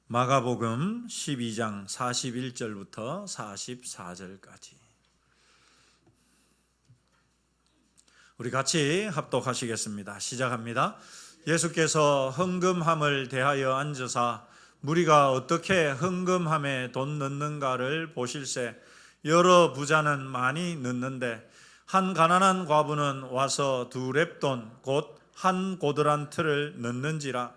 마가복음 12장 41절부터 44절까지 우리 같이 합독하시겠습니다. 시작합니다. 예수께서 헌금함을 대하여 앉으사 무리가 어떻게 헌금함에 돈 넣는가를 보실세. 여러 부자는 많이 넣는데 한 가난한 과부는 와서 2렙돈 곧 한 고드란트를 넣는지라.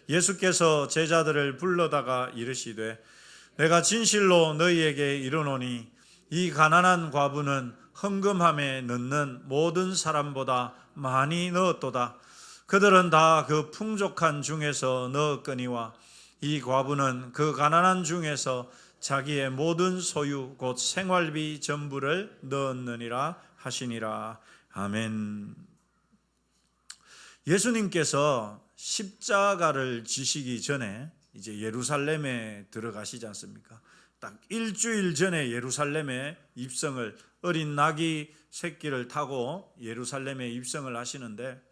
예수께서 제자들을 불러다가 이르시되 내가 진실로 너희에게 이르노니 이 가난한 과부는 헌금함에 넣는 모든 사람보다 많이 넣었도다. 그들은 다 그 풍족한 중에서 넣었거니와 이 과부는 그 가난한 중에서 자기의 모든 소유 곧 생활비 전부를 넣었느니라 하시니라. 아멘. 예수님께서 십자가를 지시기 전에 이제 예루살렘에 들어가시지 않습니까? 딱 일주일 전에 예루살렘에 입성을, 어린 나귀 새끼를 타고 예루살렘에 입성을 하시는데,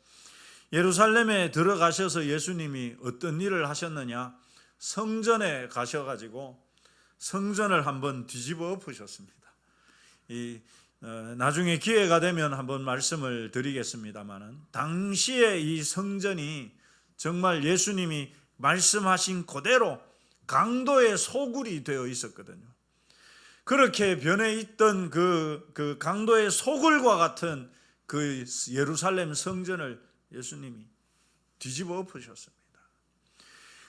예루살렘에 들어가셔서 예수님이 어떤 일을 하셨느냐? 성전에 가셔가지고 성전을 한번 뒤집어 엎으셨습니다. 나중에 기회가 되면 한번 말씀을 드리겠습니다만은, 당시에 이 성전이 정말 예수님이 말씀하신 그대로 강도의 소굴이 되어 있었거든요. 그렇게 변해 있던 그 강도의 소굴과 같은 그 예루살렘 성전을 예수님이 뒤집어 엎으셨습니다.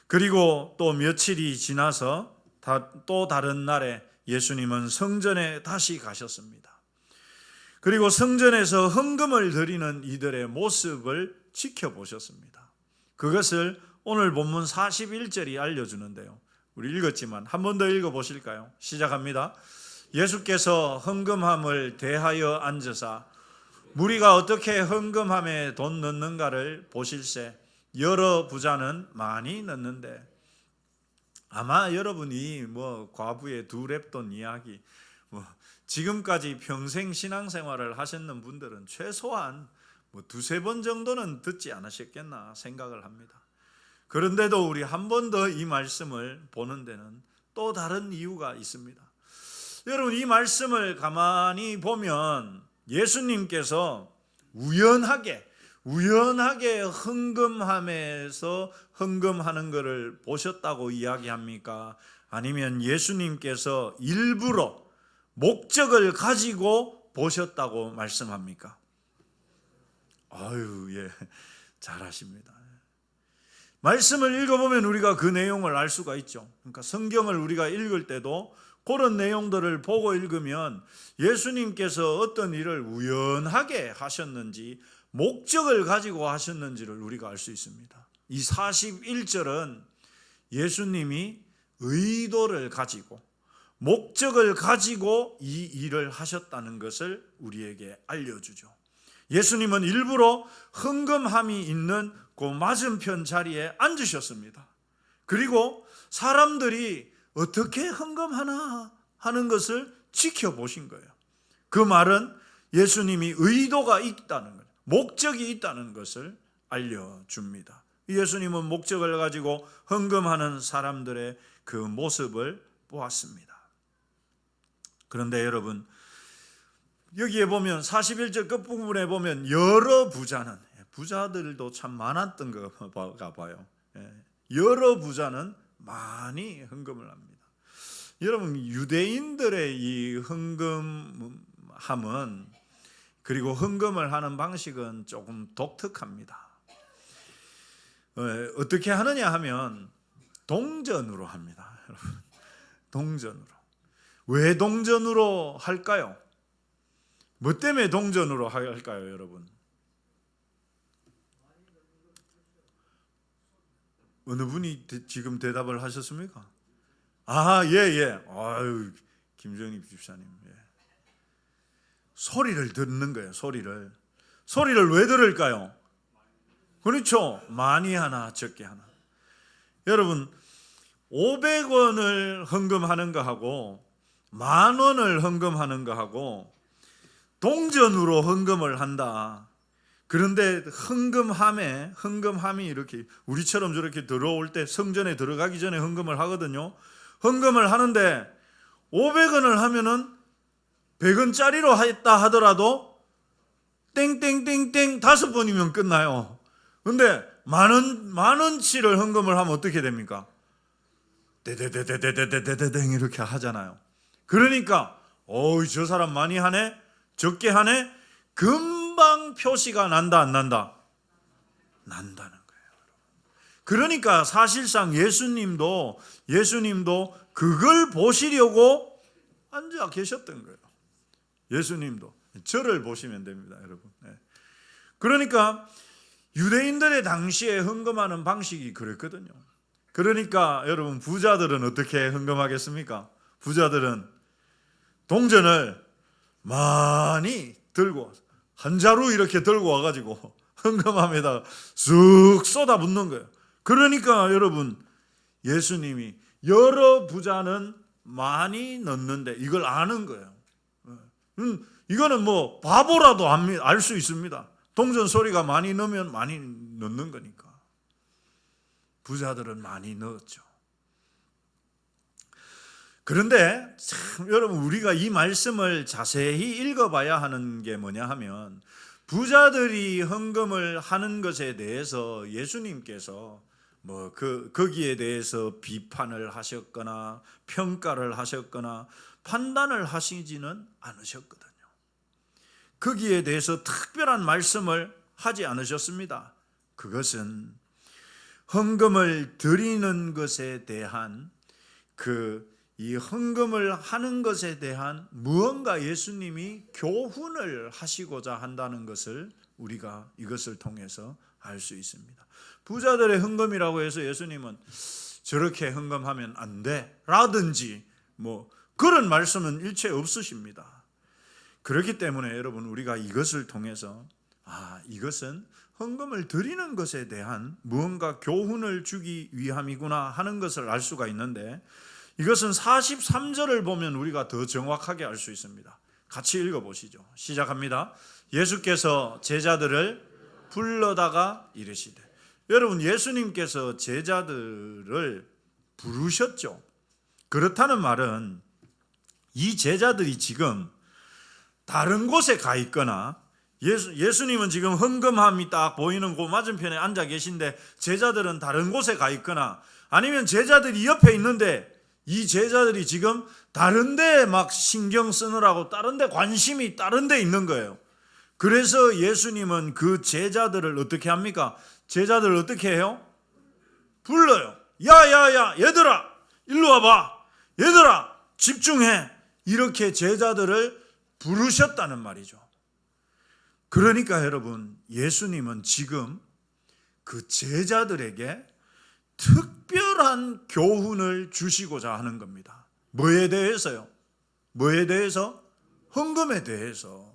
그리고 또 며칠이 지나서 또 다른 날에 예수님은 성전에 다시 가셨습니다. 그리고 성전에서 헌금을 드리는 이들의 모습을 지켜보셨습니다. 그것을 오늘 본문 41절이 알려주는데요. 우리 읽었지만 한 번 더 읽어보실까요? 시작합니다. 예수께서 헌금함을 대하여 앉으사 무리가 어떻게 헌금함에 돈 넣는가를 보실세. 여러 부자는 많이 넣는데, 아마 여러분이 과부의 2렙돈 이야기, 지금까지 평생 신앙생활을 하셨는 분들은 최소한 2-3번 정도는 듣지 않으셨겠나 생각을 합니다. 그런데도 우리 한 번 더 이 말씀을 보는 데는 또 다른 이유가 있습니다. 여러분, 이 말씀을 가만히 보면 예수님께서 우연하게 헌금함에서 헌금하는 것을 보셨다고 이야기합니까? 아니면 예수님께서 일부러 목적을 가지고 보셨다고 말씀합니까? 예, 잘하십니다. 말씀을 읽어보면 우리가 그 내용을 알 수가 있죠. 그러니까 성경을 우리가 읽을 때도 그런 내용들을 보고 읽으면 예수님께서 어떤 일을 우연하게 하셨는지, 목적을 가지고 하셨는지를 우리가 알 수 있습니다. 이 41절은 예수님이 의도를 가지고, 목적을 가지고 이 일을 하셨다는 것을 우리에게 알려주죠. 예수님은 일부러 헌금함이 있는 그 맞은편 자리에 앉으셨습니다. 그리고 사람들이 어떻게 헌금하나 하는 것을 지켜보신 거예요. 그 말은 예수님이 의도가 있다는 것, 목적이 있다는 것을 알려줍니다. 예수님은 목적을 가지고 헌금하는 사람들의 그 모습을 보았습니다. 그런데 여러분, 여기에 보면 41절 끝부분에 보면 여러 부자는, 부자들도 참 많았던 가 봐요. 여러 부자는 많이 헌금을 합니다. 여러분, 유대인들의 이 헌금함은, 그리고 헌금을 하는 방식은 조금 독특합니다. 어떻게 하느냐 하면 동전으로 합니다. 여러분, 동전으로. 왜 동전으로 할까요? 뭐 때문에 동전으로 할까요, 여러분? 어느 분이 지금 대답을 하셨습니까? 예. 아유, 김정희 집사님. 예. 소리를 듣는 거예요, 소리를. 소리를 왜 들을까요? 그렇죠. 많이 하나, 적게 하나. 여러분, 500원을 헌금하는 거하고 10,000원을 헌금하는 거하고 동전으로 헌금을 한다. 그런데 헌금함이 이렇게 우리처럼 저렇게 들어올 때 성전에 들어가기 전에 헌금을 하거든요. 헌금을 하는데 500원을 하면은 100원짜리로 했다 하더라도 땡땡땡땡 5번이면 끝나요. 근데 만원치를 헌금을 하면 어떻게 됩니까? 데데데데데데데데댕 이렇게 하잖아요. 그러니까 저 사람 많이 하네? 적게 하네? 금방 표시가 난다 안 난다? 난다는 거예요. 그러니까 사실상 예수님도 그걸 보시려고 앉아 계셨던 거예요. 예수님도 저를 보시면 됩니다, 여러분. 그러니까 유대인들의 당시에 헌금하는 방식이 그랬거든요. 그러니까 여러분, 부자들은 어떻게 헌금하겠습니까? 부자들은 동전을 많이 들고 한 자루 이렇게 들고 와가지고 헌금함에다가 쑥 쏟아붓는 거예요. 그러니까 여러분, 예수님이 여러 부자는 많이 넣는데 이걸 아는 거예요. 이거는 뭐 바보라도 알 수 있습니다. 동전 소리가 많이 넣으면 많이 넣는 거니까. 부자들은 많이 넣었죠. 그런데 참 여러분, 우리가 이 말씀을 자세히 읽어봐야 하는 게 뭐냐 하면, 부자들이 헌금을 하는 것에 대해서 예수님께서 거기에 대해서 비판을 하셨거나 평가를 하셨거나 판단을 하시지는 않으셨거든요. 거기에 대해서 특별한 말씀을 하지 않으셨습니다. 그것은 헌금을 드리는 것에 대한 이 헌금을 하는 것에 대한 무언가 예수님이 교훈을 하시고자 한다는 것을 우리가 이것을 통해서 알 수 있습니다. 부자들의 헌금이라고 해서 예수님은 저렇게 헌금하면 안 돼 라든지 그런 말씀은 일체 없으십니다. 그렇기 때문에 여러분, 우리가 이것을 통해서 이것은 헌금을 드리는 것에 대한 무언가 교훈을 주기 위함이구나 하는 것을 알 수가 있는데, 이것은 43절을 보면 우리가 더 정확하게 알 수 있습니다. 같이 읽어보시죠. 시작합니다. 예수께서 제자들을 불러다가 이르시되. 여러분, 예수님께서 제자들을 부르셨죠. 그렇다는 말은 이 제자들이 지금 다른 곳에 가 있거나, 예수님은 지금 헌금함이 딱 보이는 곳 맞은편에 앉아 계신데 제자들은 다른 곳에 가 있거나, 아니면 제자들이 옆에 있는데 이 제자들이 지금 다른 데 막 신경 쓰느라고 다른 데 관심이 다른 데 있는 거예요. 그래서 예수님은 그 제자들을 어떻게 합니까? 제자들을 어떻게 해요? 불러요. 야야야, 얘들아 일로 와봐. 얘들아 집중해. 이렇게 제자들을 부르셨다는 말이죠. 그러니까 여러분, 예수님은 지금 그 제자들에게 특별한 교훈을 주시고자 하는 겁니다. 뭐에 대해서요? 뭐에 대해서? 헌금에 대해서.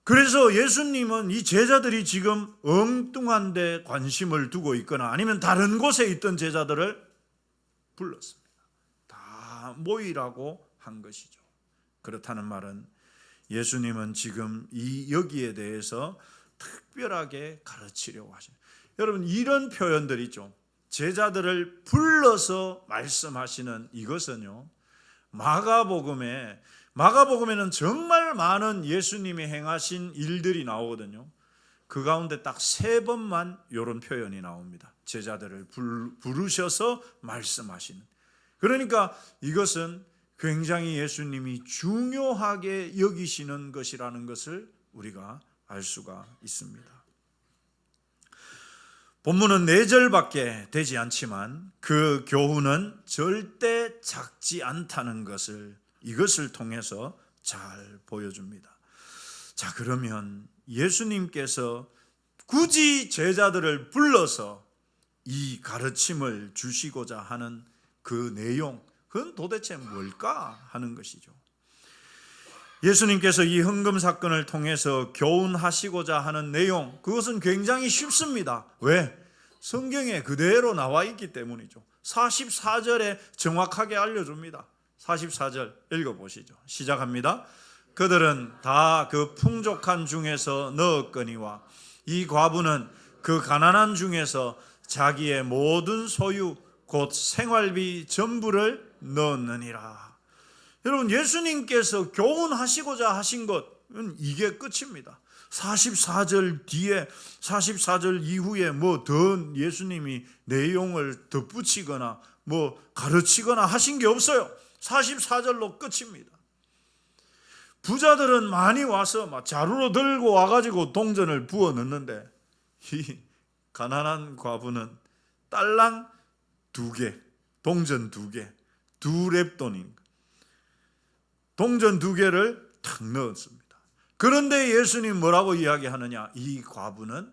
그래서 예수님은 이 제자들이 지금 엉뚱한 데 관심을 두고 있거나 아니면 다른 곳에 있던 제자들을 불렀습니다. 다 모이라고 한 것이죠. 그렇다는 말은 예수님은 지금 여기에 대해서 특별하게 가르치려고 하십니다. 여러분, 이런 표현들 있죠. 제자들을 불러서 말씀하시는 이것은요, 마가복음에는 정말 많은 예수님이 행하신 일들이 나오거든요. 그 가운데 딱 3번만 이런 표현이 나옵니다. 제자들을 부르셔서 말씀하시는. 그러니까 이것은 굉장히 예수님이 중요하게 여기시는 것이라는 것을 우리가 알 수가 있습니다. 본문은 4절밖에 되지 않지만 그 교훈은 절대 작지 않다는 것을 이것을 통해서 잘 보여줍니다. 자, 그러면 예수님께서 굳이 제자들을 불러서 이 가르침을 주시고자 하는 그 내용, 그건 도대체 뭘까 하는 것이죠. 예수님께서 이 헌금 사건을 통해서 교훈하시고자 하는 내용, 그것은 굉장히 쉽습니다. 왜? 성경에 그대로 나와 있기 때문이죠. 44절에 정확하게 알려줍니다. 44절 읽어보시죠. 시작합니다. 그들은 다 그 풍족한 중에서 넣었거니와 이 과부는 그 가난한 중에서 자기의 모든 소유 곧 생활비 전부를 넣었느니라. 여러분, 예수님께서 교훈하시고자 하신 것은 이게 끝입니다. 44절 뒤에 44절 이후에 뭐 더 예수님이 내용을 덧붙이거나 뭐 가르치거나 하신 게 없어요. 44절로 끝입니다. 부자들은 많이 와서 막 자루로 들고 와가지고 동전을 부어 넣는데 이 가난한 과부는 달랑 2개, 동전 2개, 2렙돈인 동전 2개를 탁 넣었습니다. 그런데 예수님 뭐라고 이야기하느냐? 이 과부는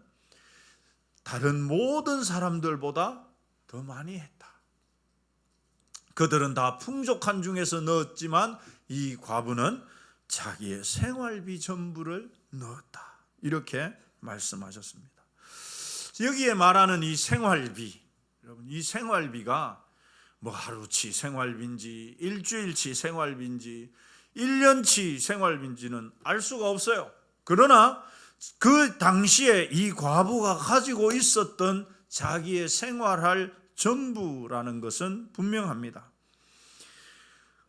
다른 모든 사람들보다 더 많이 했다. 그들은 다 풍족한 중에서 넣었지만 이 과부는 자기의 생활비 전부를 넣었다. 이렇게 말씀하셨습니다. 여기에 말하는 이 생활비, 여러분, 이 생활비가 뭐 하루치 생활비인지 일주일치 생활비인지 1년치 생활비인지는 알 수가 없어요. 그러나 그 당시에 이 과부가 가지고 있었던 자기의 생활할 전부라는 것은 분명합니다.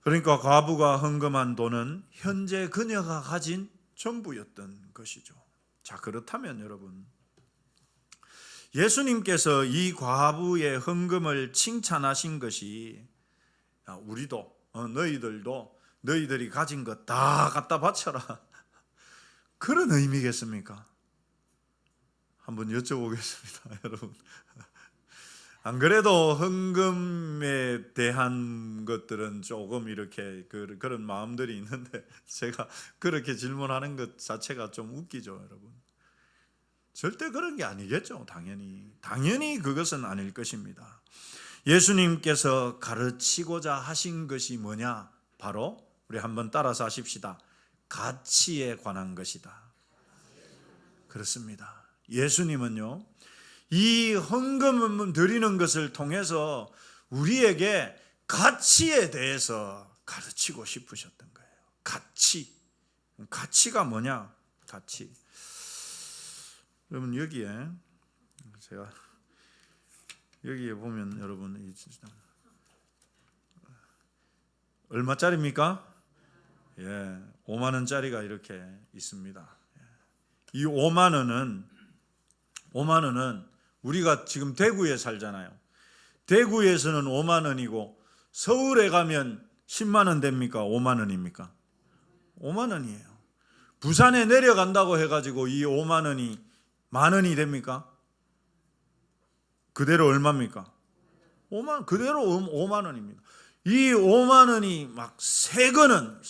그러니까 과부가 헌금한 돈은 현재 그녀가 가진 전부였던 것이죠. 자, 그렇다면 여러분, 예수님께서 이 과부의 헌금을 칭찬하신 것이 우리도 너희들도 너희들이 가진 것 다 갖다 바쳐라, 그런 의미겠습니까? 한번 여쭤보겠습니다. 여러분, 안 그래도 헌금에 대한 것들은 조금 이렇게 그런 마음들이 있는데 제가 그렇게 질문하는 것 자체가 좀 웃기죠. 여러분, 절대 그런 게 아니겠죠. 당연히 그것은 아닐 것입니다. 예수님께서 가르치고자 하신 것이 뭐냐? 바로 우리 한번 따라서 하십시다. 가치에 관한 것이다. 그렇습니다. 예수님은요, 이 헌금을 드리는 것을 통해서 우리에게 가치에 대해서 가르치고 싶으셨던 거예요. 가치가 뭐냐? 가치. 여러분, 여기에 보면 여러분 얼마짜리입니까? 5만 원짜리가 이렇게 있습니다. 이 5만 원은 우리가 지금 대구에 살잖아요. 대구에서는 5만 원이고 서울에 가면 10만 원 됩니까? 5만 원입니까? 5만 원이에요. 부산에 내려간다고 해가지고 이 5만 원이 만 원이 됩니까? 그대로 얼마입니까? 그대로 5만 원입니다. 이 5만 원이 막 새 거는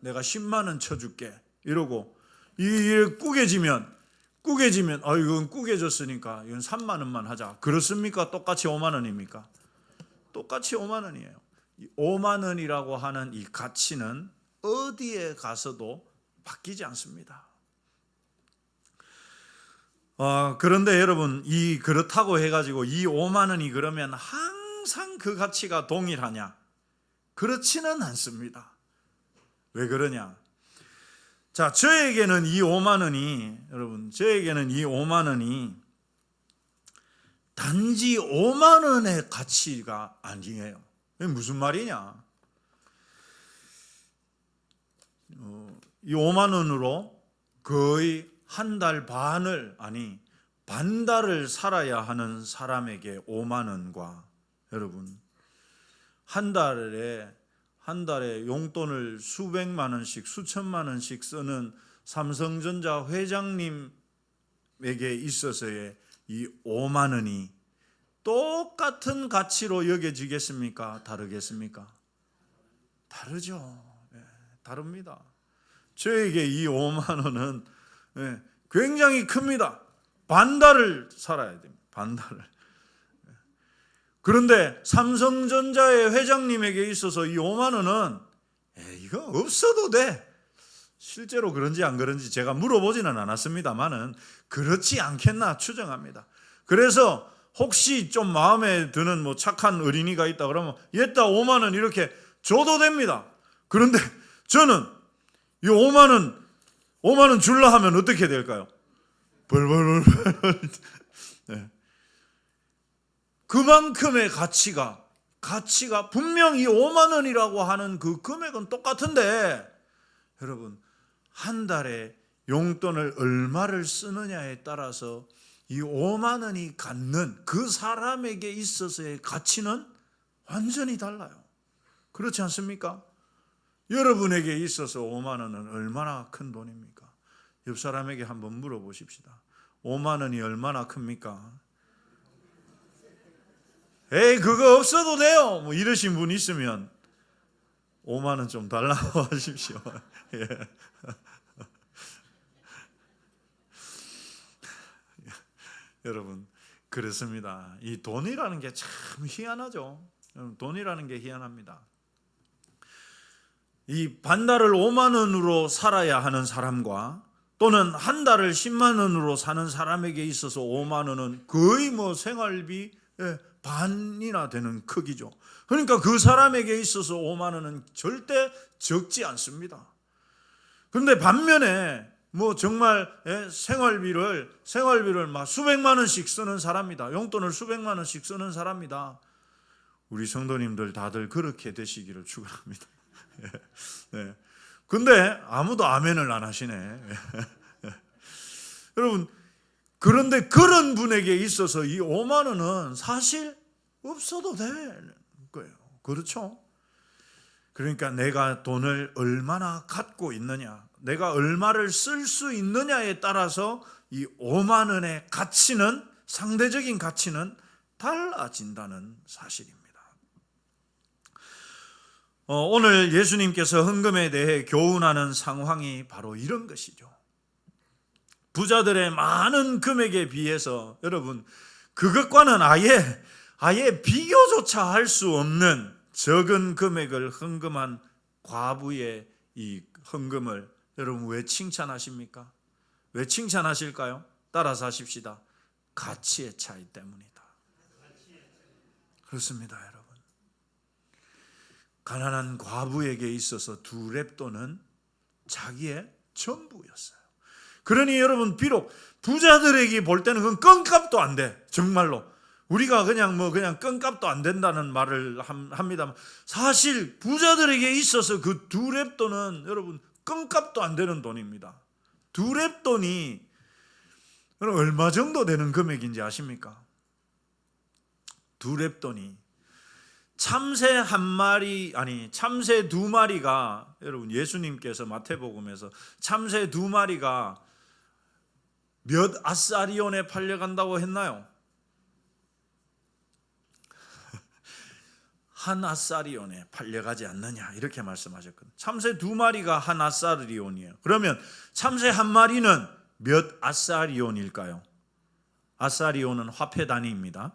내가 10만 원 쳐줄게 이러고 이 꾸겨지면 이건 꾸겨졌으니까 이건 3만 원만 하자. 그렇습니까? 똑같이 5만 원입니까? 똑같이 5만 원이에요. 이 5만 원이라고 하는 이 가치는 어디에 가서도 바뀌지 않습니다. 그런데 여러분, 그렇다고 해가지고 이 5만 원이 그러면 항상 그 가치가 동일하냐? 그렇지는 않습니다. 왜 그러냐? 자, 저에게는 이 5만 원이 단지 5만 원의 가치가 아니에요. 이게 무슨 말이냐? 이 5만 원으로 거의 한 달 반달을 살아야 하는 사람에게 5만 원과 여러분, 한 달에 용돈을 수백만 원씩 수천만 원씩 쓰는 삼성전자 회장님에게 있어서의 이 5만 원이 똑같은 가치로 여겨지겠습니까? 다르겠습니까? 다르죠. 다릅니다. 저에게 이 5만 원은 굉장히 큽니다. 반달을 살아야 됩니다. 반달을. 그런데 삼성전자의 회장님에게 있어서 이 5만 원은 이거 없어도 돼. 실제로 그런지 안 그런지 제가 물어보지는 않았습니다만은 그렇지 않겠나 추정합니다. 그래서 혹시 좀 마음에 드는 뭐 착한 어린이가 있다 그러면 얘다 5만 원 이렇게 줘도 됩니다. 그런데 저는 이 5만 원 줄라 하면 어떻게 될까요? 벌벌벌. 네. 그만큼의 가치가 분명 이 5만 원이라고 하는 그 금액은 똑같은데 여러분 한 달에 용돈을 얼마를 쓰느냐에 따라서 이 5만 원이 갖는 그 사람에게 있어서의 가치는 완전히 달라요. 그렇지 않습니까? 여러분에게 있어서 5만 원은 얼마나 큰 돈입니까? 옆 사람에게 한번 물어보십시다. 5만 원이 얼마나 큽니까? 에이 그거 없어도 돼요. 뭐 이러신 분 있으면 5만 원 좀 달라고 하십시오. 예. 여러분 그렇습니다. 이 돈이라는 게 참 희한하죠. 돈이라는 게 희한합니다. 이 반달을 5만 원으로 살아야 하는 사람과 또는 한 달을 10만 원으로 사는 사람에게 있어서 5만 원은 거의 뭐 생활비 반이나 되는 크기죠. 그러니까 그 사람에게 있어서 5만 원은 절대 적지 않습니다. 그런데 반면에 뭐 정말 생활비를 막 수백만 원씩 쓰는 사람이다. 용돈을 수백만 원씩 쓰는 사람이다. 우리 성도님들 다들 그렇게 되시기를 축원합니다. 네. 근데 아무도 아멘을 안 하시네. 여러분 그런데 그런 분에게 있어서 이 5만 원은 사실 없어도 되는 거예요. 그렇죠? 그러니까 내가 돈을 얼마나 갖고 있느냐, 내가 얼마를 쓸 수 있느냐에 따라서 이 5만 원의 가치는, 상대적인 가치는 달라진다는 사실입니다. 오늘 예수님께서 헌금에 대해 교훈하는 상황이 바로 이런 것이죠. 부자들의 많은 금액에 비해서 여러분 그것과는 아예 비교조차 할 수 없는 적은 금액을 헌금한 과부의 이 헌금을 여러분 왜 칭찬하십니까? 왜 칭찬하실까요? 따라서 하십시다. 가치의 차이 때문이다. 그렇습니다, 여러분. 가난한 과부에게 있어서 2렙돈은 자기의 전부였어요. 그러니 여러분 비록 부자들에게 볼 때는 그건 껌값도 안 돼. 정말로. 우리가 그냥 껌값도 안 된다는 말을 합니다만 사실 부자들에게 있어서 그 2렙돈은 여러분 껌값도 안 되는 돈입니다. 2렙돈이 얼마 정도 되는 금액인지 아십니까? 2렙돈이 참새 2마리가 여러분 예수님께서 마태복음에서 참새 2마리가 몇 아사리온에 팔려간다고 했나요? 한 아사리온에 팔려가지 않느냐 이렇게 말씀하셨거든요. 참새 2마리가 한 아사리온이에요. 그러면 참새 1마리는 몇 아사리온일까요? 아사리온은 화폐 단위입니다.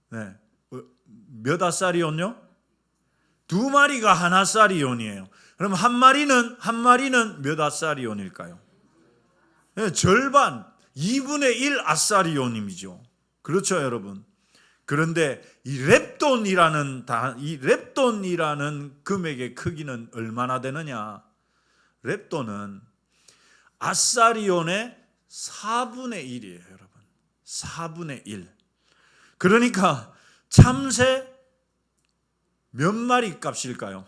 네. 몇 아사리온요? 2마리가 한 아사리온이에요. 그럼 한 마리는 몇 아사리온일까요? 네, 절반 2분의 1 아사리온임이죠. 그렇죠, 여러분. 그런데 이 렙돈이라는 금액의 크기는 얼마나 되느냐? 렙돈은 아사리온의 4분의 1이에요, 여러분. 4분의 1. 그러니까 참새 몇 마리 값일까요?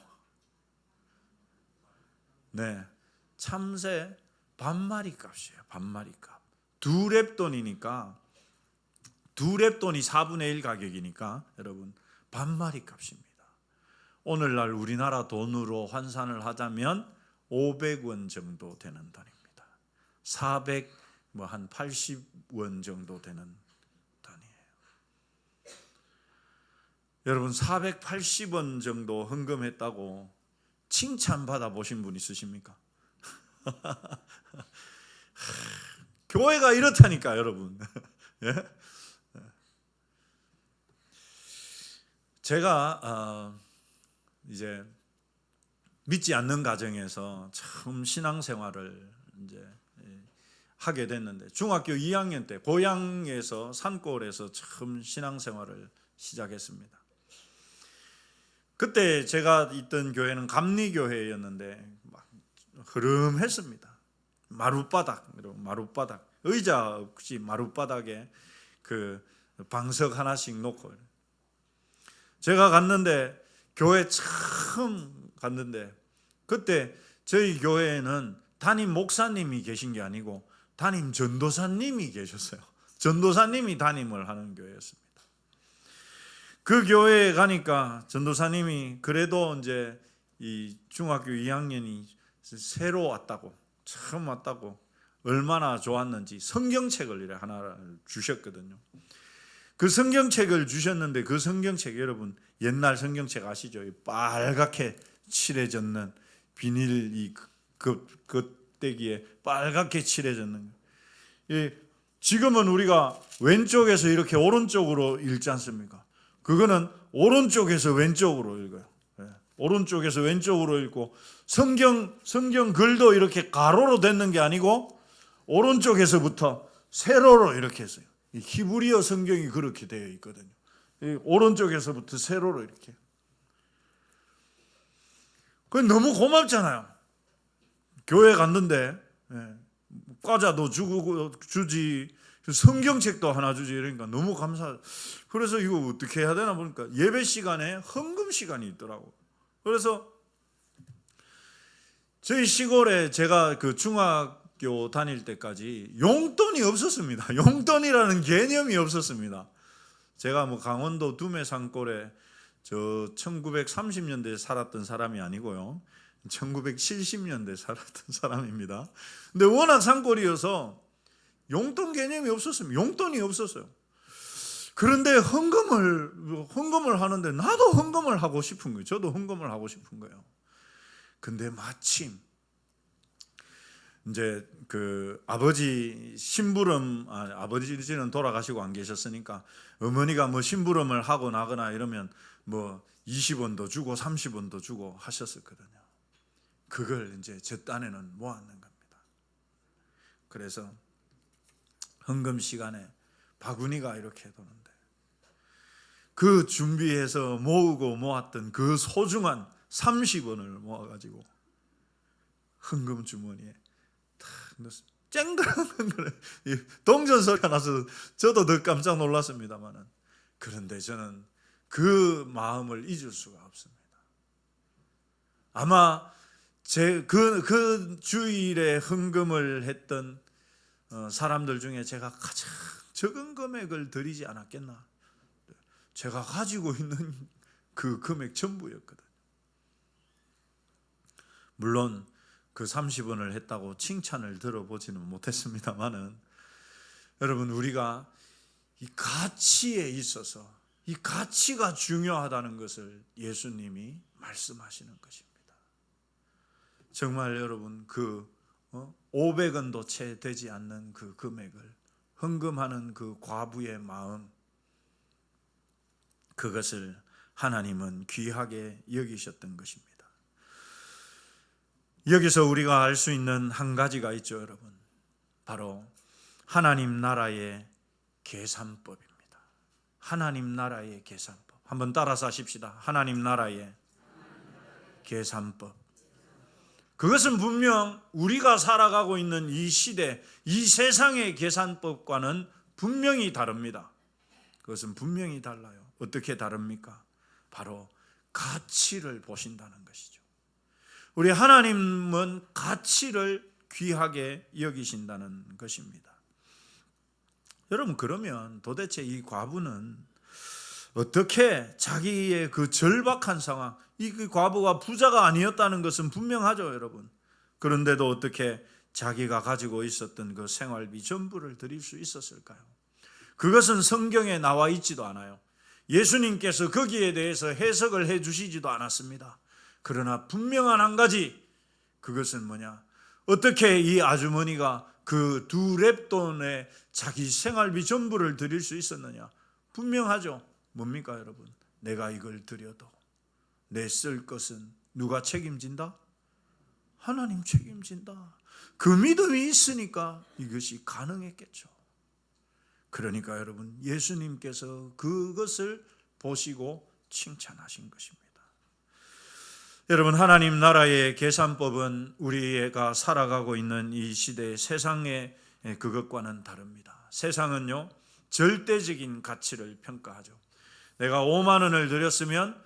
네, 참새 반마리 값이에요. 반마리 값. 2렙돈이니까 2렙돈이 4분의 1 가격이니까 여러분 반마리 값입니다. 오늘날 우리나라 돈으로 환산을 하자면 500원 정도 되는 돈입니다. 480원 정도 되는 돈이에요. 여러분 480원 정도 헌금했다고 칭찬받아 보신 분 있으십니까? 교회가 이렇다니까 여러분. 예? 제가 이제 믿지 않는 가정에서 처음 신앙생활을 이제 하게 됐는데 중학교 2학년 때 고향에서 산골에서 처음 신앙생활을 시작했습니다. 그때 제가 있던 교회는 감리교회였는데 막 흐름했습니다. 마룻바닥, 의자 없이 마룻바닥에 그 방석 하나씩 놓고, 제가 갔는데, 교회 처음 갔는데, 그때 저희 교회에는 담임 목사님이 계신 게 아니고 담임 전도사님이 계셨어요. 전도사님이 담임을 하는 교회였습니다. 그 교회에 가니까 전도사님이 그래도 이제 이 중학교 2학년이 새로 왔다고, 처음 왔다고 얼마나 좋았는지 성경책을 이렇게 하나 주셨거든요. 그 성경책을 주셨는데, 그 성경책, 여러분 옛날 성경책 아시죠? 빨갛게 칠해졌는 비닐 이 겉대기에 빨갛게 칠해졌는 거. 지금은 우리가 왼쪽에서 이렇게 오른쪽으로 읽지 않습니까? 그거는 오른쪽에서 왼쪽으로 읽어요. 오른쪽에서 왼쪽으로 읽고, 성경 글도 이렇게 가로로 됐는 게 아니고 오른쪽에서부터 세로로 이렇게 했어요. 히브리어 성경이 그렇게 되어 있거든요. 오른쪽에서부터 세로로 이렇게. 그건 너무 고맙잖아요. 교회 갔는데 과자도 주지, 성경책도 하나 주지, 이러니까 너무 감사. 그래서 이거 어떻게 해야 되나 보니까 예배 시간에 헌금 시간이 있더라고. 그래서 저희 시골에 제가 그 중학교 다닐 때까지 용돈이 없었습니다. 용돈이라는 개념이 없었습니다. 제가 뭐 강원도 두메 산골에 저 1930년대에 살았던 사람이 아니고요, 1970년대에 살았던 사람입니다. 근데 워낙 산골이어서 용돈 개념이 없었습니다. 용돈이 없었어요. 그런데 헌금을 하는데 나도 헌금을 하고 싶은 거예요. 저도 헌금을 하고 싶은 거예요. 근데 마침 이제 그 아버지 심부름, 아버지는 돌아가시고 안 계셨으니까 어머니가 뭐 심부름을 하고 나거나 이러면 뭐 20원도 주고 30원도 주고 하셨었거든요. 그걸 이제 제 딴에는 모았는 겁니다. 그래서 헌금 시간에 바구니가 이렇게 도는데, 그 준비해서 모으고 모았던 그 소중한 30원을 모아가지고 헌금 주머니에 탁 넣었어요. 쨍그랑한 거래. 동전 소리가 나서 저도 더 깜짝 놀랐습니다만은, 그런데 저는 그 마음을 잊을 수가 없습니다. 아마 그 주일에 헌금을 했던 사람들 중에 제가 가장 적은 금액을 드리지 않았겠나. 제가 가지고 있는 그 금액 전부였거든요. 물론 그 30원을 했다고 칭찬을 들어보지는 못했습니다만은, 여러분, 우리가 이 가치에 있어서 이 가치가 중요하다는 것을 예수님이 말씀하시는 것입니다. 정말 여러분, 그 500원도 채 되지 않는 그 금액을 헌금하는 그 과부의 마음, 그것을 하나님은 귀하게 여기셨던 것입니다. 여기서 우리가 알 수 있는 한 가지가 있죠, 여러분. 바로 하나님 나라의 계산법입니다. 하나님 나라의 계산법. 한번 따라서 하십시다. 하나님 나라의 계산법. 그것은 분명 우리가 살아가고 있는 이 시대, 이 세상의 계산법과는 분명히 다릅니다. 그것은 분명히 달라요. 어떻게 다릅니까? 바로 가치를 보신다는 것이죠. 우리 하나님은 가치를 귀하게 여기신다는 것입니다. 여러분, 그러면 도대체 이 과부는 어떻게 자기의 그 절박한 상황, 이 과부가 부자가 아니었다는 것은 분명하죠, 여러분. 그런데도 어떻게 자기가 가지고 있었던 그 생활비 전부를 드릴 수 있었을까요? 그것은 성경에 나와 있지도 않아요. 예수님께서 거기에 대해서 해석을 해 주시지도 않았습니다. 그러나 분명한 한 가지, 그것은 뭐냐? 어떻게 이 아주머니가 그 2렙돈에 자기 생활비 전부를 드릴 수 있었느냐? 분명하죠. 뭡니까, 여러분? 내가 이걸 드려도 내 쓸 것은 누가 책임진다? 하나님 책임진다. 그 믿음이 있으니까 이것이 가능했겠죠. 그러니까 여러분, 예수님께서 그것을 보시고 칭찬하신 것입니다. 여러분, 하나님 나라의 계산법은 우리가 살아가고 있는 이 시대의 세상의 그것과는 다릅니다. 세상은요, 절대적인 가치를 평가하죠. 내가 5만 원을 들였으면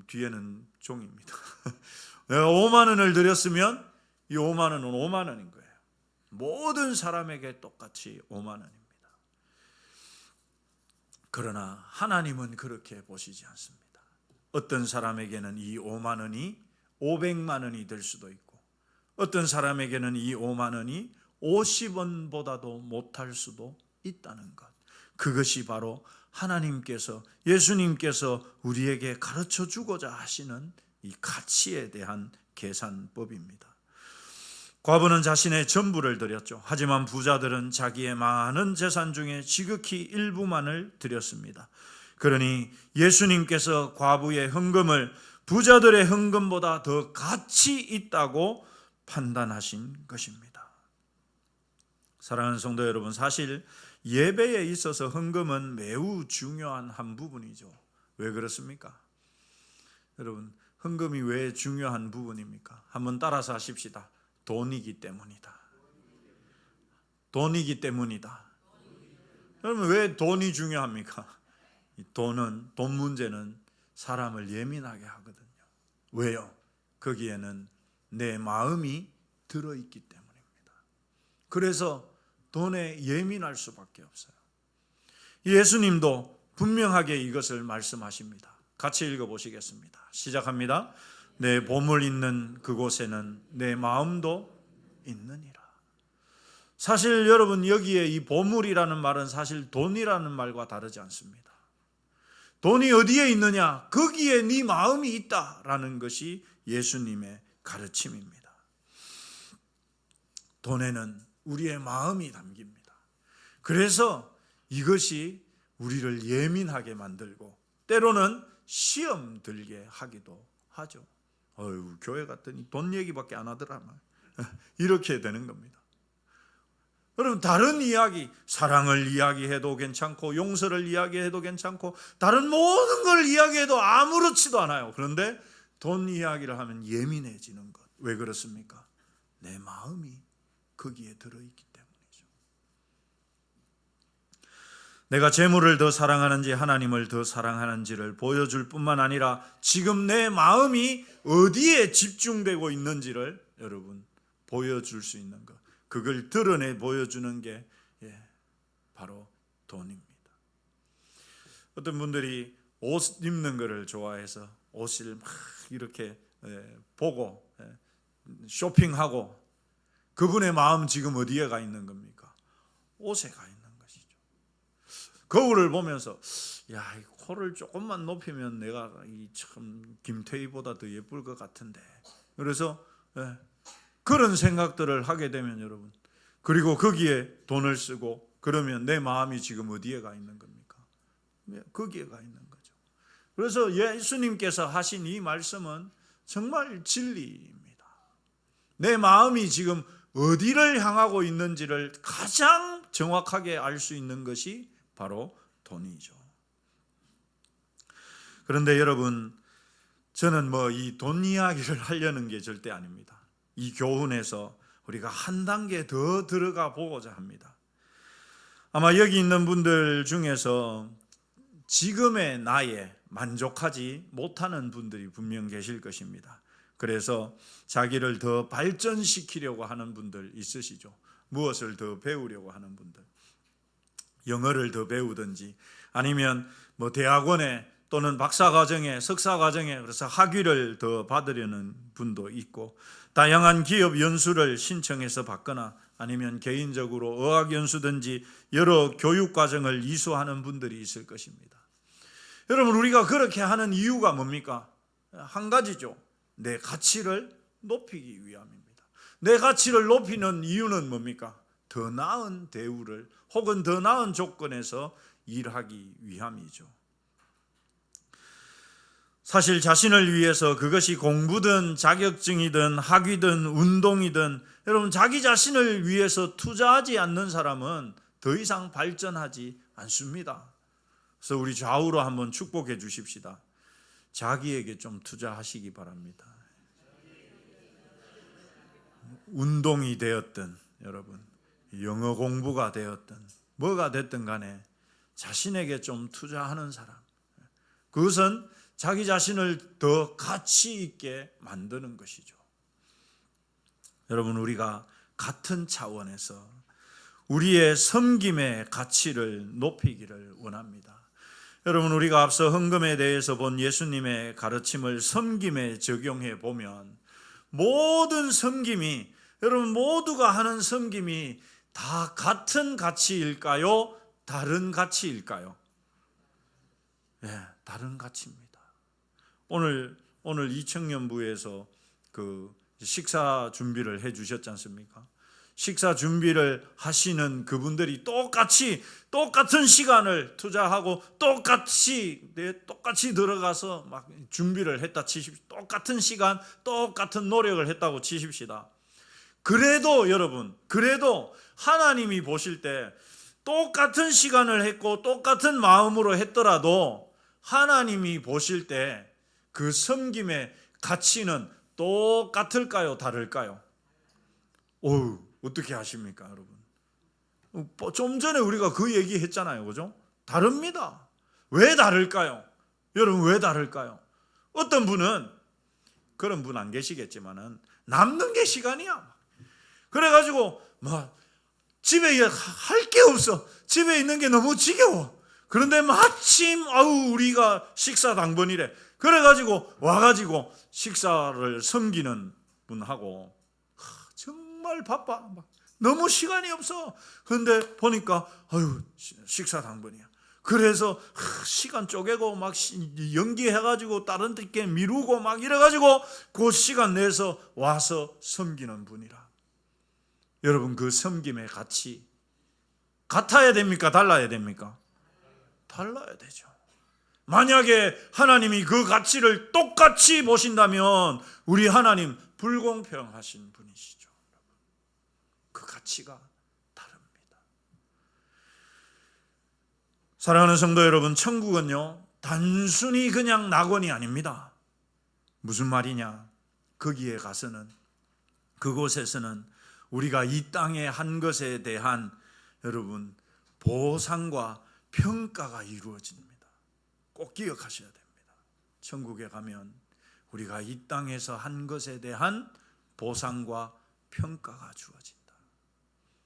뒤에는 종입니다. 내가 5만 원을 들였으면 이 5만 원은 5만 원인 거예요. 모든 사람에게 똑같이 5만 원입니다. 그러나 하나님은 그렇게 보시지 않습니다. 어떤 사람에게는 이 5만 원이 500만 원이 될 수도 있고, 어떤 사람에게는 이 5만 원이 50원보다도 못할 수도 있다는 것. 그것이 바로 하나님께서, 예수님께서 우리에게 가르쳐 주고자 하시는 이 가치에 대한 계산법입니다. 과부는 자신의 전부를 드렸죠. 하지만 부자들은 자기의 많은 재산 중에 지극히 일부만을 드렸습니다. 그러니 예수님께서 과부의 헌금을 부자들의 헌금보다 더 가치 있다고 판단하신 것입니다. 사랑하는 성도 여러분, 사실 예배에 있어서 헌금은 매우 중요한 한 부분이죠. 왜 그렇습니까? 여러분, 헌금이 왜 중요한 부분입니까? 한번 따라서 하십시다. 돈이기 때문이다. 돈이기 때문이다. 그러면 왜 돈이 중요합니까? 돈 문제는 사람을 예민하게 하거든요. 왜요? 거기에는 내 마음이 들어있기 때문입니다. 그래서 돈에 예민할 수밖에 없어요. 예수님도 분명하게 이것을 말씀하십니다. 같이 읽어보시겠습니다. 시작합니다. 내 보물 있는 그곳에는 내 마음도 있느니라. 사실 여러분, 여기에 이 보물이라는 말은 사실 돈이라는 말과 다르지 않습니다. 돈이 어디에 있느냐? 거기에 네 마음이 있다라는 것이 예수님의 가르침입니다. 돈에는 우리의 마음이 담깁니다. 그래서 이것이 우리를 예민하게 만들고 때로는 시험 들게 하기도 하죠. 교회 갔더니 돈 얘기밖에 안 하더라. 이렇게 되는 겁니다. 여러분, 다른 이야기, 사랑을 이야기해도 괜찮고 용서를 이야기해도 괜찮고 다른 모든 걸 이야기해도 아무렇지도 않아요. 그런데 돈 이야기를 하면 예민해지는 것. 왜 그렇습니까? 내 마음이 거기에 들어있기 때문이죠. 내가 재물을 더 사랑하는지 하나님을 더 사랑하는지를 보여줄 뿐만 아니라 지금 내 마음이 어디에 집중되고 있는지를 여러분 보여줄 수 있는 것, 그걸 드러내 보여주는 게 바로 돈입니다. 어떤 분들이 옷 입는 것을 좋아해서 옷을 막 이렇게 보고 쇼핑하고, 그분의 마음 지금 어디에 가 있는 겁니까? 옷에 가 있는 것이죠. 거울을 보면서 야, 이 코를 조금만 높이면 내가 참 김태희보다 더 예쁠 것 같은데, 그래서 그런 생각들을 하게 되면 여러분, 그리고 거기에 돈을 쓰고 그러면 내 마음이 지금 어디에 가 있는 겁니까? 거기에 가 있는 거죠. 그래서 예수님께서 하신 이 말씀은 정말 진리입니다. 내 마음이 지금 어디를 향하고 있는지를 가장 정확하게 알 수 있는 것이 바로 돈이죠. 그런데 여러분, 저는 이 돈 이야기를 하려는 게 절대 아닙니다. 이 교훈에서 우리가 한 단계 더 들어가 보고자 합니다. 아마 여기 있는 분들 중에서 지금의 나에 만족하지 못하는 분들이 분명 계실 것입니다. 그래서 자기를 더 발전시키려고 하는 분들 있으시죠. 무엇을 더 배우려고 하는 분들, 영어를 더 배우든지 아니면 대학원에 또는 박사과정에 석사과정에 그래서 학위를 더 받으려는 분도 있고, 다양한 기업 연수를 신청해서 받거나 아니면 개인적으로 어학연수든지 여러 교육과정을 이수하는 분들이 있을 것입니다. 여러분, 우리가 그렇게 하는 이유가 뭡니까? 한 가지죠. 내 가치를 높이기 위함입니다. 내 가치를 높이는 이유는 뭡니까? 더 나은 대우를 혹은 더 나은 조건에서 일하기 위함이죠. 사실 자신을 위해서, 그것이 공부든 자격증이든 학위든 운동이든, 여러분, 자기 자신을 위해서 투자하지 않는 사람은 더 이상 발전하지 않습니다. 그래서 우리 좌우로 한번 축복해 주십시다. 자기에게 좀 투자하시기 바랍니다. 운동이 되었든 여러분 영어 공부가 되었든 뭐가 됐든 간에 자신에게 좀 투자하는 사람, 그것은 자기 자신을 더 가치 있게 만드는 것이죠. 여러분, 우리가 같은 차원에서 우리의 섬김의 가치를 높이기를 원합니다. 여러분, 우리가 앞서 헌금에 대해서 본 예수님의 가르침을 섬김에 적용해 보면 모든 섬김이, 여러분 모두가 하는 섬김이 다 같은 가치일까요? 다른 가치일까요? 네, 다른 가치입니다. 오늘 이청년부에서 그 식사 준비를 해 주셨지 않습니까? 식사 준비를 하시는 그분들이 똑같은 시간을 투자하고 똑같이 들어가서 막 준비를 했다 치십시오. 똑같은 시간, 똑같은 노력을 했다고 치십시다. 그래도 여러분, 하나님이 보실 때 똑같은 시간을 했고 똑같은 마음으로 했더라도 하나님이 보실 때 그 섬김의 가치는 똑같을까요? 다를까요? 어떻게 하십니까, 여러분? 좀 전에 우리가 그 얘기 했잖아요, 그죠? 다릅니다. 왜 다를까요? 여러분, 왜 다를까요? 어떤 분은, 그런 분 안 계시겠지만은, 남는 게 시간이야. 그래가지고, 집에 할 게 없어. 집에 있는 게 너무 지겨워. 그런데 마침, 우리가 식사 당번이래. 그래가지고, 와가지고, 식사를 섬기는 분하고, 정말 바빠. 너무 시간이 없어. 그런데 보니까 식사 당번이야. 그래서 시간 쪼개고 막 연기해가지고 다른 데께 미루고 막 이래가지고 그 시간 내서 와서 섬기는 분이라. 여러분, 그 섬김의 가치 같아야 됩니까? 달라야 됩니까? 달라야 되죠. 만약에 하나님이 그 가치를 똑같이 보신다면 우리 하나님 불공평하신 분이시죠. 그 가치가 다릅니다. 사랑하는 성도 여러분, 천국은요 단순히 그냥 낙원이 아닙니다. 무슨 말이냐? 거기에 가서는, 그곳에서는 우리가 이 땅에 한 것에 대한 여러분 보상과 평가가 이루어집니다. 꼭 기억하셔야 됩니다. 천국에 가면 우리가 이 땅에서 한 것에 대한 보상과 평가가 주어진다.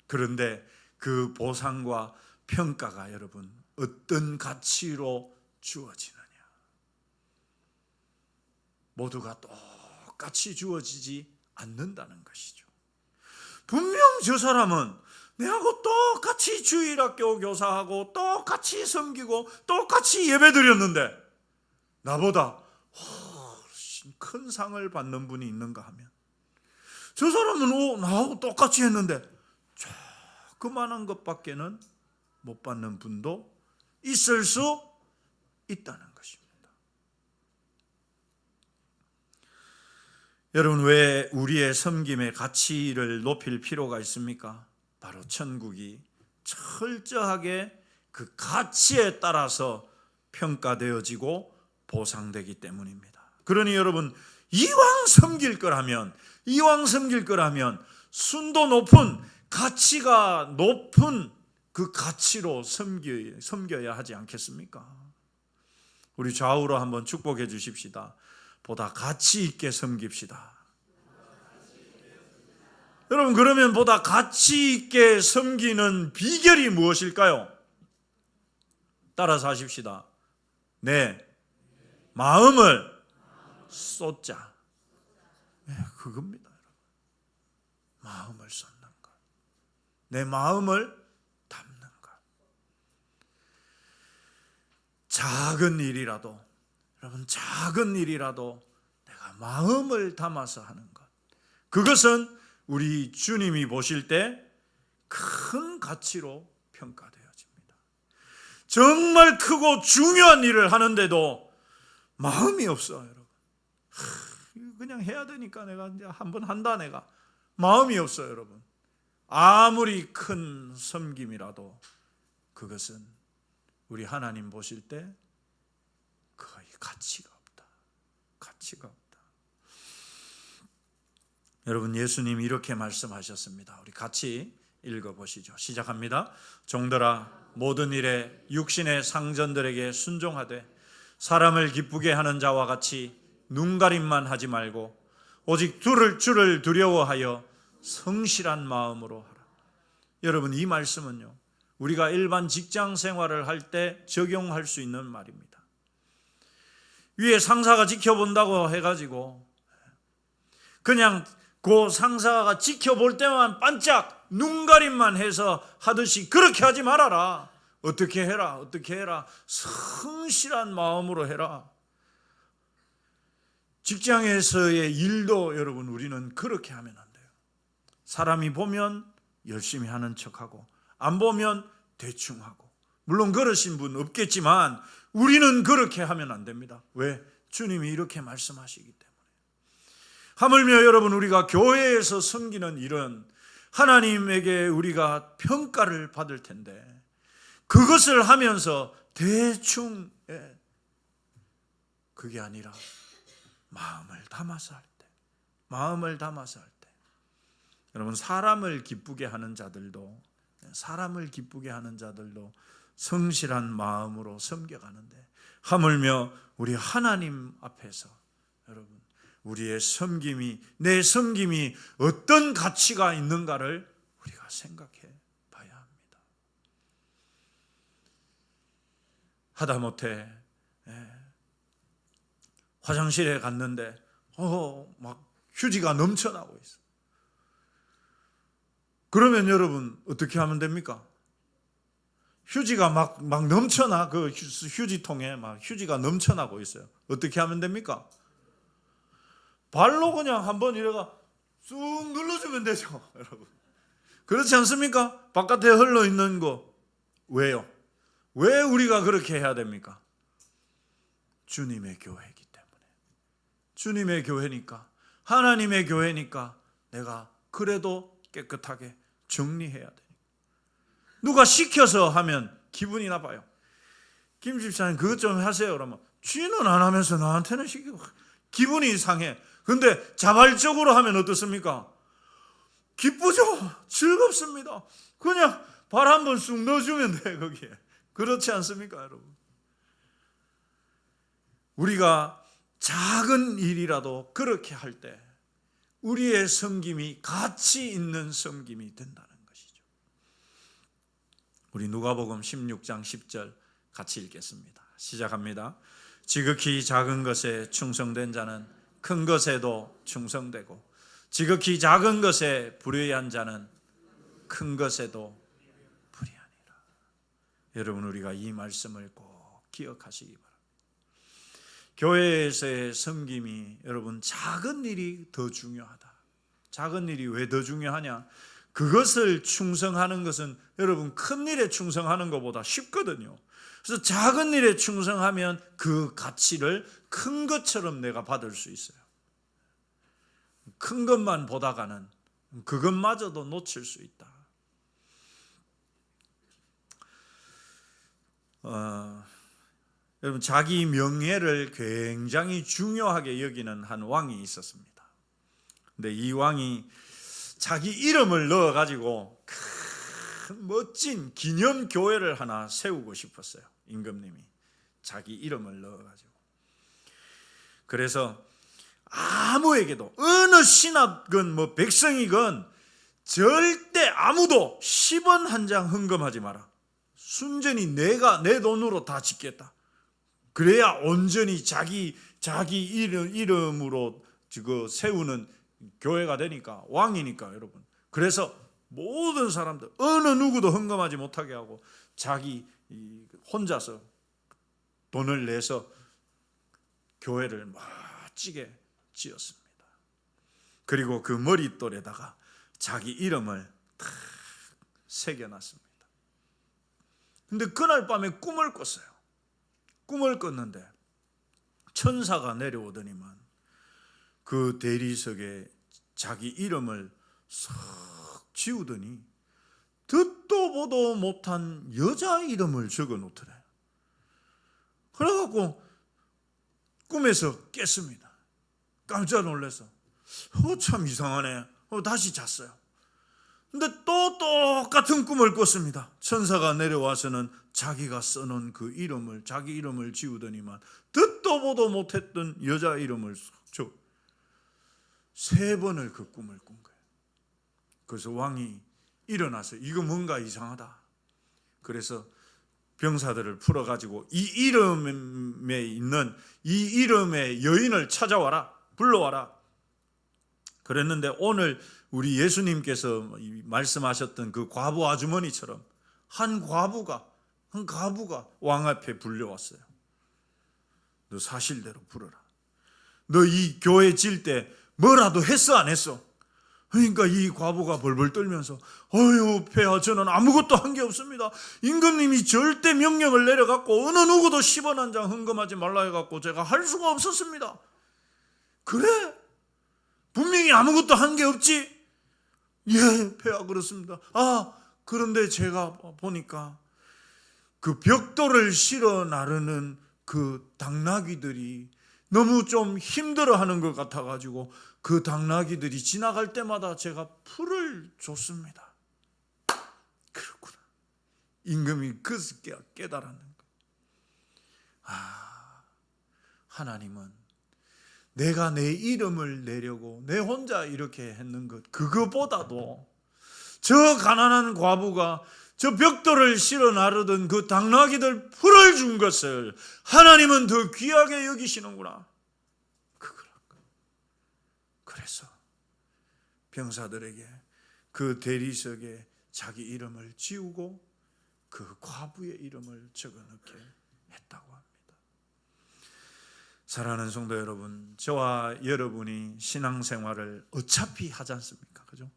그런데 그 보상과 평가가 여러분 어떤 가치로 주어지느냐? 모두가 똑같이 주어지지 않는다는 것이죠. 분명 저 사람은 내하고 똑같이 주일학교 교사하고 똑같이 섬기고 똑같이 예배드렸는데 나보다 훨씬 큰 상을 받는 분이 있는가 하면, 저 사람은 나하고 똑같이 했는데 조그만한 것밖에는 못 받는 분도 있을 수 있다는 것입니다. 여러분, 왜 우리의 섬김의 가치를 높일 필요가 있습니까? 바로 천국이 철저하게 그 가치에 따라서 평가되어지고 보상되기 때문입니다. 그러니 여러분, 이왕 섬길 거라면 순도 높은, 가치가 높은 그 가치로 섬겨야 하지 않겠습니까? 우리 좌우로 한번 축복해 주십시다. 보다 가치 있게 섬깁시다. 여러분, 그러면 보다 가치 있게 섬기는 비결이 무엇일까요? 따라서 하십시다. 내 마음을 쏟자. 그겁니다. 마음을 쏟는 것. 내 마음을 담는 것. 작은 일이라도, 여러분, 작은 일이라도 내가 마음을 담아서 하는 것. 그것은 우리 주님이 보실 때 큰 가치로 평가되어집니다. 정말 크고 중요한 일을 하는데도 마음이 없어, 여러분. 그냥 해야 되니까 내가 이제 한번 한다, 내가. 마음이 없어요, 여러분. 아무리 큰 섬김이라도 그것은 우리 하나님 보실 때 거의 가치가 없다. 가치가 없다. 여러분, 예수님이 이렇게 말씀하셨습니다. 우리 같이 읽어보시죠. 시작합니다. 종들아, 모든 일에 육신의 상전들에게 순종하되 사람을 기쁘게 하는 자와 같이 눈가림만 하지 말고 오직 주를 두려워하여 성실한 마음으로 하라. 여러분, 이 말씀은요, 우리가 일반 직장 생활을 할 때 적용할 수 있는 말입니다. 위에 상사가 지켜본다고 해가지고 그냥 그 상사가 지켜볼 때만 반짝 눈가림만 해서 하듯이 그렇게 하지 말아라. 어떻게 해라, 성실한 마음으로 해라. 직장에서의 일도 여러분, 우리는 그렇게 하면 안 돼요. 사람이 보면 열심히 하는 척하고 안 보면 대충 하고, 물론 그러신 분 없겠지만 우리는 그렇게 하면 안 됩니다. 왜? 주님이 이렇게 말씀하시기 때문에. 하물며 여러분, 우리가 교회에서 섬기는 일은 하나님에게 우리가 평가를 받을 텐데, 그것을 하면서 대충, 그게 아니라 마음을 담아서 할 때, 여러분, 사람을 기쁘게 하는 자들도 성실한 마음으로 섬겨가는데, 하물며 우리 하나님 앞에서 여러분, 우리의 섬김이, 내 섬김이 어떤 가치가 있는가를 우리가 생각해 봐야 합니다. 하다못해 화장실에 갔는데 막 휴지가 넘쳐나고 있어. 그러면 여러분, 어떻게 하면 됩니까? 휴지가 막 넘쳐나, 그 휴지통에 막 휴지가 넘쳐나고 있어요. 어떻게 하면 됩니까? 발로 그냥 한번 이래가 쑥 눌러주면 되죠, 여러분. 그렇지 않습니까? 바깥에 흘러 있는 거. 왜요? 왜 우리가 그렇게 해야 됩니까? 주님의 교회이기 때문에. 주님의 교회니까, 하나님의 교회니까 내가 그래도 깨끗하게 정리해야 되니까. 누가 시켜서 하면 기분이 나빠요. 김 집사님 그것 좀 하세요. 그러면 쥐는 안 하면서 나한테는 시키고 기분이 상해. 근데 자발적으로 하면 어떻습니까? 기쁘죠? 즐겁습니다. 그냥 발 한번 쑥 넣어주면 돼, 거기에. 그렇지 않습니까, 여러분? 우리가 작은 일이라도 그렇게 할 때 우리의 섬김이 가치 있는 섬김이 된다는 것이죠. 우리 누가복음 16장 10절 같이 읽겠습니다. 시작합니다. 지극히 작은 것에 충성된 자는 큰 것에도 충성되고, 지극히 작은 것에 불의한 자는 큰 것에도 불의하니라. 여러분, 우리가 이 말씀을 꼭 기억하시기 바랍니다. 교회에서의 섬김이 여러분, 작은 일이 더 중요하다. 작은 일이 왜 더 중요하냐? 그것을 충성하는 것은 여러분, 큰 일에 충성하는 것보다 쉽거든요. 그래서 작은 일에 충성하면 그 가치를 큰 것처럼 내가 받을 수 있어요. 큰 것만 보다가는 그것마저도 놓칠 수 있다. 여러분, 자기 명예를 굉장히 중요하게 여기는 한 왕이 있었습니다. 근데 이 왕이 자기 이름을 넣어가지고 큰 멋진 기념교회를 하나 세우고 싶었어요. 임금님이 자기 이름을 넣어가지고. 그래서 아무에게도, 어느 신하건 백성이건 절대 아무도 10원 한 장 헌금하지 마라. 순전히 내가 내 돈으로 다 짓겠다. 그래야 온전히 자기 이름으로 세우는 교회가 되니까, 왕이니까 여러분. 그래서 모든 사람들 어느 누구도 헌금하지 못하게 하고 자기 혼자서 돈을 내서 교회를 멋지게 지었습니다. 그리고 그 머릿돌에다가 자기 이름을 탁 새겨놨습니다. 근데 그날 밤에 꿈을 꿨어요. 꿈을 꿨는데 천사가 내려오더니만 그 대리석에 자기 이름을 싹 지우더니 듣도 보도 못한 여자 이름을 적어 놓더래. 그래갖고 꿈에서 깼습니다. 깜짝 놀랐어. 참 이상하네. 다시 잤어요. 근데 또 똑같은 꿈을 꿨습니다. 천사가 내려와서는 자기가 써놓은 그 이름을, 자기 이름을 지우더니만 듣도 보도 못했던 여자 이름을 줘. 3번을 그 꿈을 꾼 거예요. 그래서 왕이 일어나서 이거 뭔가 이상하다. 그래서 병사들을 풀어가지고 이 이름에 있는 이 이름의 여인을 찾아와라, 불러와라. 그랬는데 오늘 우리 예수님께서 말씀하셨던 그 과부 아주머니처럼 한 과부가 왕 앞에 불려왔어요. 너 사실대로 부르라. 너 이 교회 질 때 뭐라도 했어 안 했어? 그러니까 이 과부가 벌벌 떨면서 어휴 폐하, 저는 아무것도 한 게 없습니다. 임금님이 절대 명령을 내려갖고 어느 누구도 10원 한 장 헌금하지 말라 해갖고 제가 할 수가 없었습니다. 그래? 분명히 아무것도 한 게 없지? 예, 폐하 그렇습니다. 그런데 제가 보니까 그 벽돌을 실어 나르는 그 당나귀들이 너무 좀 힘들어하는 것 같아가지고 그 당나귀들이 지나갈 때마다 제가 풀을 줬습니다. 그렇구나. 임금이 그 깨달았는 거. 하나님은 내가 내 이름을 내려고 내 혼자 이렇게 했는 것, 그거보다도 저 가난한 과부가 저 벽돌을 실어 나르던 그 당나귀들 풀을 준 것을 하나님은 더 귀하게 여기시는구나. 그래서 병사들에게 그 대리석에 자기 이름을 지우고 그 과부의 이름을 적어넣게 했다고 합니다. 사랑하는 성도 여러분, 저와 여러분이 신앙생활을 어차피 하지 않습니까? 그죠?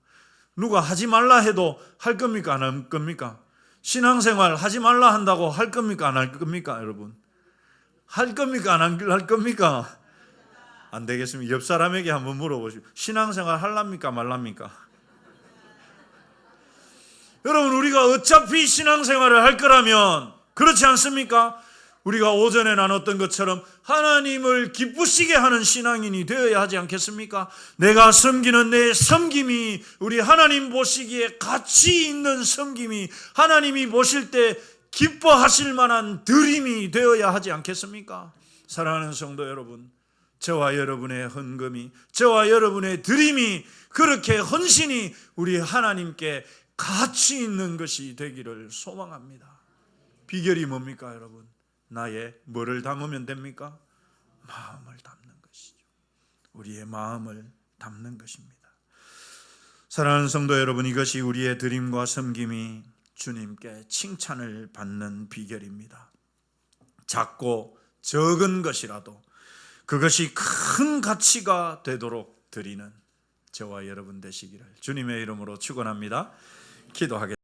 누가 하지 말라 해도 할 겁니까? 안 할 겁니까? 신앙생활 하지 말라 한다고 할 겁니까? 안 할 겁니까? 여러분, 할 겁니까? 안 할 겁니까? 안 되겠습니다. 옆 사람에게 한번 물어보시오. 신앙생활 할랍니까? 말랍니까? 여러분, 우리가 어차피 신앙생활을 할 거라면 그렇지 않습니까? 우리가 오전에 나눴던 것처럼 하나님을 기쁘시게 하는 신앙인이 되어야 하지 않겠습니까? 내가 섬기는 내 섬김이 우리 하나님 보시기에 가치 있는 섬김이 하나님이 보실 때 기뻐하실 만한 드림이 되어야 하지 않겠습니까? 사랑하는 성도 여러분, 저와 여러분의 헌금이, 저와 여러분의 드림이, 그렇게 헌신이 우리 하나님께 가치 있는 것이 되기를 소망합니다. 비결이 뭡니까 여러분? 나의 뭐를 담으면 됩니까? 마음을 담는 것이죠. 우리의 마음을 담는 것입니다. 사랑하는 성도 여러분, 이것이 우리의 드림과 섬김이 주님께 칭찬을 받는 비결입니다. 작고 적은 것이라도 그것이 큰 가치가 되도록 드리는 저와 여러분 되시기를 주님의 이름으로 축원합니다. 기도하겠습니다.